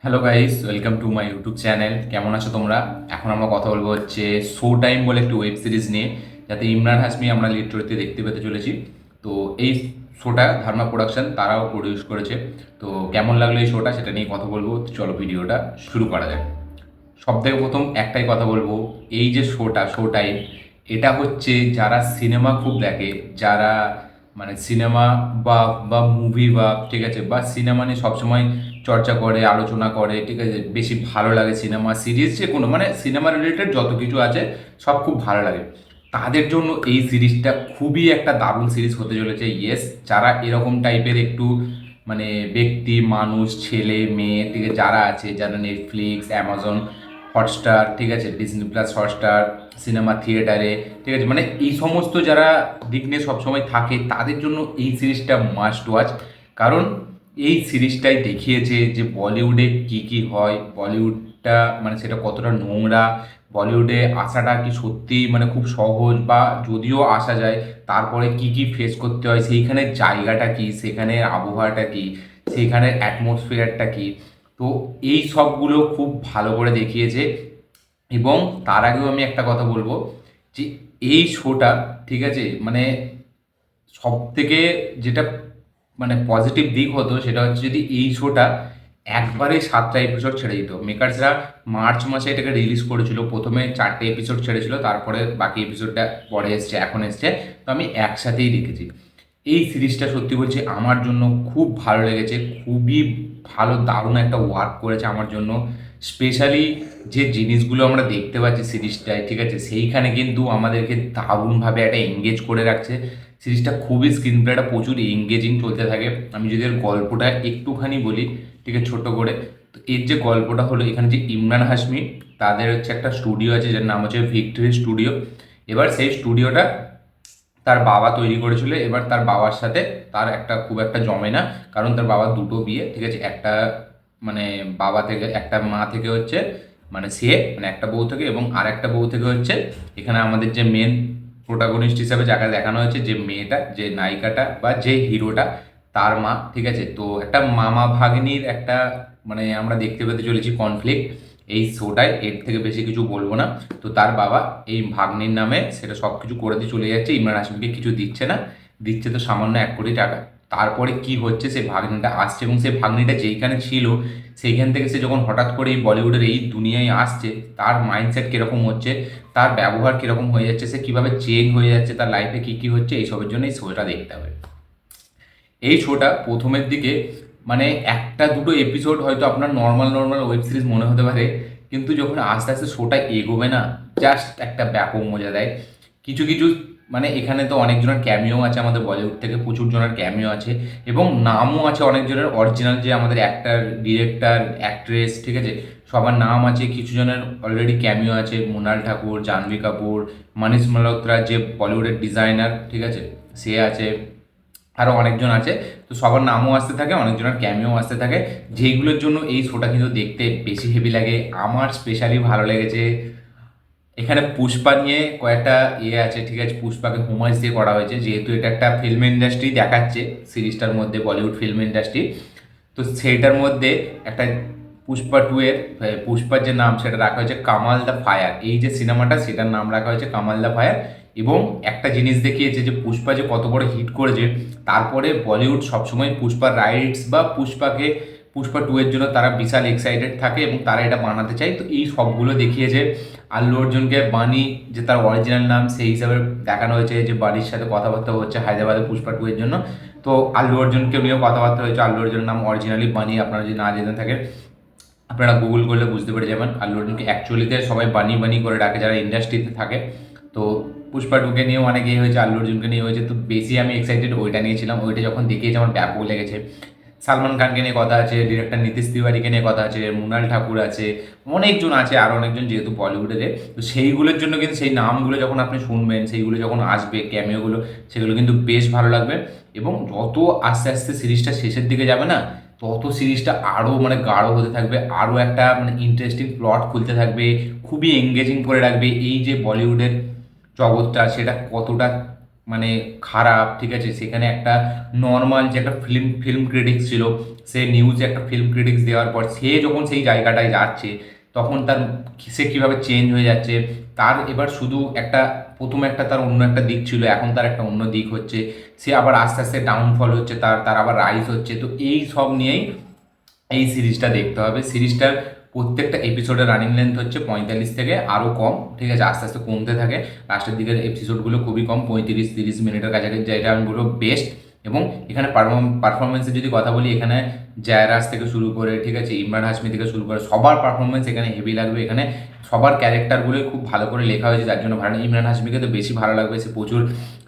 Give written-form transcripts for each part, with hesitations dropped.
Hello guys, welcome to my YouTube channel. কেমন আছো তোমরা? এখন আমরা কথা বলবো হচ্ছে শো টাইম বলে একটি ওয়েব সিরিজ নিয়ে, যাতে ইমরান হাশমি আমরা লিড চরিত্রে দেখতে পেতে চলেছি। তো এই শোটা ধর্মা প্রোডাকশন তারাও প্রডিউস করেছে। তো কেমন লাগলো এই শোটা সেটা নিয়ে কথা বলবো। তো চলো ভিডিওটা শুরু করা যাক। সব থেকে প্রথম একটাই কথা বলবো, এই যে শো টাইম, এটা হচ্ছে যারা সিনেমা খুব দেখে, যারা মানে সিনেমা বা বা মুভি বা ঠিক আছে বা সিনেমা নিয়ে সবসময় চর্চা করে, আলোচনা করে, ঠিক আছে, বেশি ভালো লাগে সিনেমা সিরিজ যে কোনো মানে সিনেমা রিলেটেড যত কিছু আছে সব খুব ভালো লাগে, তাদের জন্য এই সিরিজটা খুবই একটা দারুণ সিরিজ হতে চলেছে। ইয়েস, যারা এরকম টাইপের একটু মানে ব্যক্তি মানুষ, ছেলে মেয়ে, ঠিক আছে, যারা আছে, যারা নেটফ্লিক্স, অ্যামাজন হটস্টার, ঠিক আছে, ডিজনি প্লাস হটস্টার, সিনেমা থিয়েটারে, ঠিক আছে, মানে এই সমস্ত যারা দিক নিয়ে সবসময় থাকে তাদের জন্য এই সিরিজটা মাস্ট ওয়াচ। কারণ এই সিরিজটাই দেখিয়েছে যে বলিউডে কি কি হয়, বলিউডটা মানে সেটা কতটা নোংরা, বলিউডে আসাটা কি সত্যি মানে খুব সহজ, বা যদিও আসা যায় তারপরে কি কি ফেস করতে হয়, সেইখানের জায়গাটা কি, সেখানের আবহাওয়াটা কি, সেইখানের অ্যাটমসফিয়ারটা কি। তো এই সবগুলো খুব ভালো করে দেখিয়েছে। এবং তার আগেও আমি একটা কথা বলবো যে এই শোটা, ঠিক আছে, মানে সব থেকে যেটা মানে পজিটিভ দিক হতো সেটা হচ্ছে যদি এই শোটা একবারে 7টা এপিসোড ছেড়ে দিত। মেকার্সরা মার্চ মাসে এটাকে রিলিজ করেছিল, প্রথমে 4টে এপিসোড ছেড়েছিল, তারপরে বাকি এপিসোডটা পরে এসছে, এখন এসছে। তো আমি একসাথেই দেখেছি। এই সিরিজটা সত্যি বলছি আমার জন্য খুব ভালো লেগেছে, খুবই ভালো, দারুণ একটা ওয়ার্ক করেছে আমার জন্য। স্পেশালি যে জিনিসগুলো আমরা দেখতে পাচ্ছি সিরিজটায়, ঠিক আছে, সেইখানে কিন্তু আমাদেরকে দারুণভাবে একটা এঙ্গেজ করে রাখছে। সিরিজটা খুবই স্ক্রিন প্লেটা প্রচুর এঙ্গেজিং চলতে থাকে। আমি যদি এর গল্পটা একটুখানি বলি, ঠিক আছে, ছোট করে, তো এর যে গল্পটা হলো, এখানে যে ইমরান হাশমি, তাদের হচ্ছে একটা স্টুডিও আছে যার নাম হচ্ছে ভিক্টরি স্টুডিও। এবার সেই স্টুডিওটা তার বাবা তৈরি করেছিল। এবার তার বাবার সাথে তার একটা খুব একটা জমে না, কারণ তার বাবার দুটো বিয়ে, ঠিক আছে, একটা মানে বাবা থেকে, একটা মা থেকে হচ্ছে মানে সে মানে একটা বউ থেকে, এবং আর একটা বউ থেকে হচ্ছে এখানে আমাদের যে মেন প্রোটাগনিস্ট হিসাবে যাকে দেখানো হয়েছে, যে মেয়েটা, যে নায়িকাটা বা যে হিরোটা, তার মা, ঠিক আছে। তো একটা মামা ভাগ্নির একটা মানে আমরা দেখতে পেতে চলেছি কনফ্লিক্ট এই শোটায়। এর থেকে বেশি কিছু বলবো না। তো তার বাবা এই ভাগ্নির নামে সেটা সব কিছু করে দিয়ে চলে যাচ্ছে, ইমরান হাশমিকে কিছু দিচ্ছে না, দিচ্ছে তো সামান্য 1 কোটি টাকা। তারপরে কি হচ্ছে, সেই ভাগ্নিটা আসছে, এবং সেই ভাগ্নিটা যেইখানে ছিল সেইখান থেকে সে যখন হঠাৎ করে এই বলিউডের এই দুনিয়ায় আসছে, তার মাইন্ডসেট কীরকম হচ্ছে, তার ব্যবহার কীরকম হয়ে যাচ্ছে, সে কীভাবে চেঞ্জ হয়ে যাচ্ছে, তার লাইফে কী কী হচ্ছে, এইসবের জন্য এই শোটা দেখতে হবে। এই শোটা প্রথমের দিকে মানে একটা দুটো এপিসোড হয়তো আপনার নর্মাল নর্মাল ওয়েব সিরিজ মনে হতে পারে, কিন্তু যখন আস্তে আস্তে শোটা এগোবে না, জাস্ট একটা ব্যাপক মজা দেয়। কিছু কিছু মানে এখানে তো অনেকজনের ক্যামিও আছে, আমাদের বলিউড থেকে প্রচুর জনের ক্যামিও আছে, এবং নামও আছে অনেকজনের, অরিজিনাল যে আমাদের অ্যাক্টার, ডিরেক্টর, অ্যাক্ট্রেস, ঠিক আছে, সবার নাম আছে। কিছু জনের অলরেডি ক্যামিও আছে, মৃণাল ঠাকুর, জাহ্নবী কাপুর, মানিশ মালহোত্রা যে বলিউডের ডিজাইনার, ঠিক আছে, সে আছে, আরও অনেকজন আছে। তো সবার নামও আসতে থাকে, অনেকজনের ক্যামিও আসতে থাকে, যেইগুলোর জন্য এই শোটা কিন্তু দেখতে বেশি হেভি লাগে। আমার স্পেশালি ভালো লেগেছে এখানে পুষ্পা নিয়ে কয়েকটা আছে, ঠিক আছে, পুষ্পাকে হোমাজ দিয়ে করা হয়েছে, যেহেতু এটা একটা ফিল্ম ইন্ডাস্ট্রি দেখাচ্ছে সিরিজটার মধ্যে, বলিউড ফিল্ম ইন্ডাস্ট্রি। তো সেইটার মধ্যে একটা পুষ্পা 2 এর পুষ্পার যে নাম সেটা রাখা হয়েছে কামাল দ্য ফায়ার। এই যে সিনেমাটা সেটার নাম রাখা হয়েছে কামাল দ্য ফায়ার। এবং একটা জিনিস দেখিয়েছে যে পুষ্পা যে কত বড় হিট করেছে, তারপরে বলিউড সবসময় পুষ্পার রাইটস বা পুষ্পা 2 এর জন্য তারা বিশাল এক্সাইটেড থাকে এবং তারা এটা বানাতে চায়। তো এই সবগুলো দেখিয়েছে। আল্লু অর্জুনকে বানি, যে তার অরিজিনাল নাম, সেই হিসাবে দেখানো হয়েছে, যে বাড়ির সাথে কথাবার্তা হচ্ছে হায়দ্রাবাদে পুষ্পা 2 এর জন্য। তো আল্লু অর্জুনকে নিয়েও কথাবার্তা হয়েছে। আল্লু অর্জুনের নাম অরিজিনালি বানি, আপনারা যদি না জেনে থাকেন আপনারা গুগল করলে বুঝতে পেরে যাবেন। আল্লু অর্জুনকে অ্যাকচুয়ালিতে সবাই বানি বানি করে ডাকে যারা ইন্ডাস্ট্রিতে থাকে। তো পুষ্পা 2 কে নিয়েও অনেক হয়েছে, আল্লু অর্জুনকে নিয়ে হয়েছে। তো বেশি আমি এক্সাইটেড ওইটা নিয়েছিলাম, ওইটা যখন দেখিয়েছে আমার ব্যাপক লেগেছে। সালমান খানকে নিয়ে কথা আছে, ডিরেক্টর নীতিশ তিওয়ারিকে নিয়ে কথা আছে, মৃণাল ঠাকুর আছে, অনেকজন আছে, আরও অনেকজন, যেহেতু বলিউডের। তো সেইগুলোর জন্য কিন্তু সেই নামগুলো যখন আপনি শুনবেন, সেইগুলো যখন আসবে ক্যামিওগুলো, সেগুলো কিন্তু বেশ ভালো লাগবে। এবং যত আস্তে আস্তে সিরিজটা শেষের দিকে যাবে না, তত সিরিজটা আরও মানে গাঢ় হতে থাকবে, আরও একটা মানে ইন্টারেস্টিং প্লট খুলতে থাকবে, খুবই এঙ্গেজিং করে রাখবে। এই যে বলিউডের জগৎটা সেটা কতটা মানে খারাপ, ঠিক আছে। সেখানে একটা নর্মাল যে একটা ফিল্ম ক্রিটিক্স ছিল, সে নিউজে একটা ফিল্ম ক্রিটিক্স দেওয়ার পর সে যখন সেই জায়গাটায় যাচ্ছে তখন তার সে কীভাবে চেঞ্জ হয়ে যাচ্ছে, তার এবার শুধু একটা প্রথমে একটা তার অন্য একটা দিক ছিল, এখন তার একটা অন্য দিক হচ্ছে, সে আবার আস্তে আস্তে ডাউনফল হচ্ছে, তার তার আবার রাইজ হচ্ছে। তো এই সব নিয়েই এই সিরিজটা দেখতে হবে। সিরিজটার প্রত্যেকটা এপিসোডের রানিং লেন্থ হচ্ছে 45 থেকে আরও কম, ঠিক আছে, আস্তে আস্তে কমতে থাকে। লাস্টের দিকের এপিসোডগুলো খুবই কম, 35-30 মিনিটের কাছাকাছি, যেটা আমি বলবো বেস্ট। এবং এখানে পারফরমেন্সের যদি কথা বলি, এখানে জায়রাজ থেকে শুরু করে, ঠিক আছে, ইমরান হাশমি থেকে শুরু করে সবার পারফরমেন্স এখানে হেভি লাগবে। এখানে সবার ক্যারেক্টারগুলোই খুব ভালো করে লেখা হয়েছে, যার জন্য ভালো। ইমরান হাশমিকে তো বেশি ভালো লাগবে, সে প্রচুর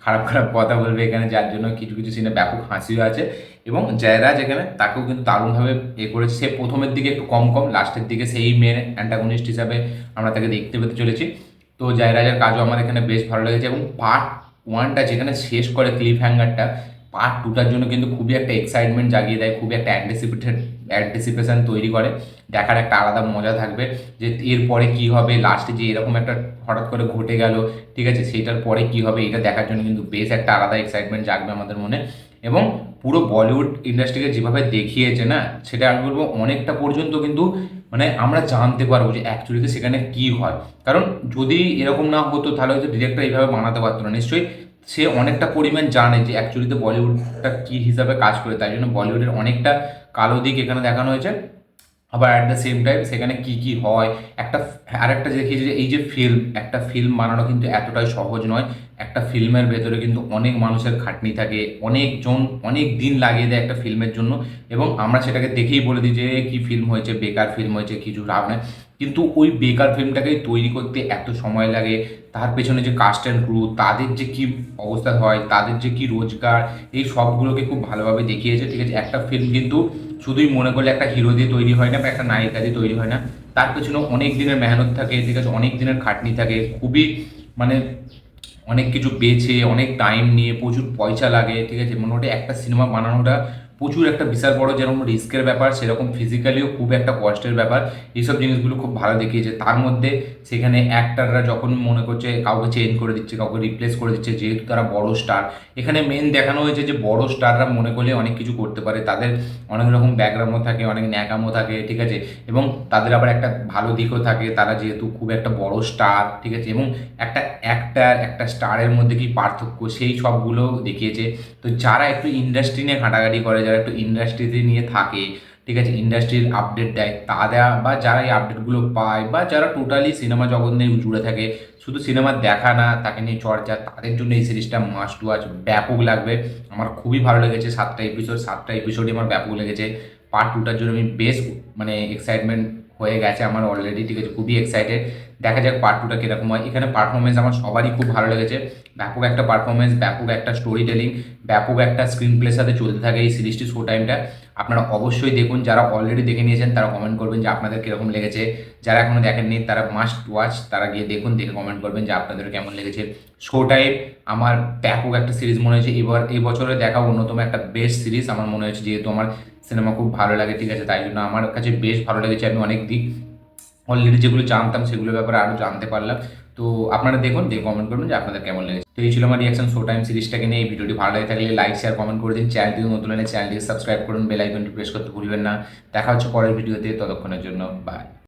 খারাপ খারাপ কথা বলবে এখানে, যার জন্য কিছু কিছু সিনে ব্যাপক হাসিও আছে। এবং জয়রাজ এখানে তাকেও কিন্তু দারুণভাবে করেছে। সে প্রথমের দিকে একটু কম কম, লাস্টের দিকে সেই মেন অ্যান্টাগনিস্ট হিসাবে আমরা তাকে দেখতে পেতে চলেছি। তো জয়রাজের কাজও আমার এখানে বেশ ভালো লেগেছে। এবং পার্ট ওয়ানটা যেখানে শেষ করে ক্লিফ হ্যাঙ্গারটা, পার্ট টুটার জন্য কিন্তু খুবই একটা এক্সাইটমেন্ট জাগিয়ে দেয়, খুবই একটা অ্যান্টিসিপেশন তৈরি করে। দেখার একটা আলাদা মজা থাকবে যে এরপরে কী হবে, লাস্টে যে এরকম একটা হঠাৎ করে ঘটে গেল, ঠিক আছে, সেইটার পরে কী হবে, এটা দেখার জন্য কিন্তু বেশ একটা আলাদা এক্সাইটমেন্ট জাগবে আমাদের মনে। এবং পুরো বলিউড ইন্ডাস্ট্রিকে যেভাবে দেখিয়েছে না, সেটা আমি বলবো অনেকটা পর্যন্ত কিন্তু মানে আমরা জানতে পারবো যে অ্যাকচুয়ালিতে সেখানে কী হয়। কারণ যদি এরকম না হতো তাহলে হয়তো ডিরেক্টর এইভাবে বানাতে পারতো না। নিশ্চয়ই সে অনেকটা পরিমাণ জানে যে অ্যাকচুয়ালিতে বলিউডটা কী হিসাবে কাজ করে, তাই জন্য বলিউডের অনেকটা কালো দিক এখানে দেখানো হয়েছে। আবার অ্যাট দ্য সেম টাইম সেখানে কী কী হয়, একটা আরেকটা দেখিয়েছে যে এই যে একটা ফিল্ম বানানো কিন্তু এতটাই সহজ নয়। একটা ফিল্মের ভেতরে কিন্তু অনেক মানুষের খাটনি থাকে, অনেকজন অনেক দিন লাগিয়ে দেয় একটা ফিল্মের জন্য। এবং আমরা সেটাকে দেখেই বলে দিই যে কী ফিল্ম হয়েছে, বেকার ফিল্ম হয়েছে, কিছু লাভ নেই। কিন্তু ওই বেকার ফিল্মটাকে তৈরি করতে এত সময় লাগে, তার পেছনে যে কাস্ট অ্যান্ড ক্রু, তাদের যে কী অবস্থা হয়, তাদের যে কী রোজগার, এই সবগুলোকে খুব ভালোভাবে দেখিয়েছে, ঠিক আছে। একটা ফিল্ম কিন্তু শুধুই মনে করলে একটা হিরো দিয়ে তৈরি হয় না বা একটা নায়িকা দিয়ে তৈরি হয় না, তার পেছনে অনেক দিনের মেহনত থাকে, ঠিক আছে, অনেক দিনের খাটনি থাকে, খুবই মানে অনেক কিছু বেছে, অনেক টাইম নিয়ে, প্রচুর পয়সা লাগে, ঠিক আছে। মোটামুটি একটা সিনেমা বানানোটা প্রচুর একটা বিশাল বড় যেরকম রিস্কের ব্যাপার, সেরকম ফিজিক্যালিও খুব একটা কষ্টের ব্যাপার। এইসব জিনিসগুলো খুব ভালো দেখিয়েছে। তার মধ্যে সেখানে অ্যাক্টাররা যখন মনে করছে কাউকে চেঞ্জ করে দিচ্ছে, কাউকে রিপ্লেস করে দিচ্ছে, যেহেতু তারা বড় স্টার, এখানে মেন দেখানো হয়েছে যে বড় স্টাররা মনে করলে অনেক কিছু করতে পারে, তাদের অনেক রকম ব্যাকগ্রাউন্ডও থাকে, অনেক ন্যাকামও থাকে, ঠিক আছে। এবং তাদের আবার একটা ভালো দিকও থাকে, তারা যেহেতু খুব একটা বড় স্টার, ঠিক আছে। এবং একটা অ্যাক্টার একটা স্টারের মধ্যে কি পার্থক্য, সেই সবগুলো দেখিয়েছে। তো যারা একটু ইন্ডাস্ট্রি নিয়ে ঘাটাঘাটি করে, যারা একটু ইন্ডাস্ট্রিতে নিয়ে থাকে, ঠিক আছে, ইন্ডাস্ট্রির আপডেট দেয় তারা, বা যারা এই আপডেটগুলো পায়, বা যারা টোটালি সিনেমা জগৎ নিয়ে জুড়ে থাকে, শুধু সিনেমা দেখা না, তাকে নিয়ে চর্চা, তাদের জন্য এই সিরিজটা মাস্ট ওয়াচ, ব্যাপক লাগবে। আমার খুবই ভালো লেগেছে। 7টা এপিসোডই আমার ব্যাপক লেগেছে। পার্ট টুটার জন্য আমি বেশ মানে এক্সাইটমেন্ট হয়ে গেছে আমার অলরেডি, ঠিক আছে, খুবই এক্সাইটেড। দেখা যাক পার্ট টুটা কীরকম হয়। এখানে পারফরমেন্স আমার সবারই খুব ভালো লেগেছে। ব্যাপক একটা পারফরমেন্স, ব্যাপক একটা স্টোরি টেলিং, ব্যাপক একটা স্ক্রিন প্লের সাথে চলতে থাকে এই সিরিজটি শো টাইমটা। আপনারা অবশ্যই দেখুন, যারা অলরেডি দেখে নিয়েছেন তারা কমেন্ট করবেন যে আপনাদের কীরকম লেগেছে। যারা এখনও দেখেননি তারা মাস্ট ওয়াচ, তারা গিয়ে দেখুন, দেখে কমেন্ট করবেন যে আপনাদের কেমন লেগেছে। শো টাইম আমার ব্যাপক একটা সিরিজ মনে হয়েছে, এই বছরে দেখা অন্যতম একটা বেস্ট সিরিজ আমার মনে হয়েছে, যেহেতু আমার সিনেমা খুব ভালো লাগে, ঠিক আছে, তাই জন্য আমার কাছে বেশ ভালো লেগেছে। আমি অনেক দিক অলরেডি যেগুলো জানতাম সেগুলোর ব্যাপারে আরও জানতে পারলাম। তো আপনারা দেখুন, দেখে কমেন্ট করবেন যে আপনাদের কেমন লেগেছে। তো এই ছিল আমার রিয়াকশন শো টাইম সিরিজটাকে নিয়ে। এই ভিডিওটি ভালো লাগে থাকলে লাইক শেয়ার কমেন্ট করে দিন। চ্যানেলটিকে নতুন হলে চ্যানেলটিকে সাবস্ক্রাইব করুন, বেল আইকনটি প্রেস করতে ভুলবেন না। দেখা হচ্ছে পরের ভিডিওতে, ততক্ষণের জন্য বাই।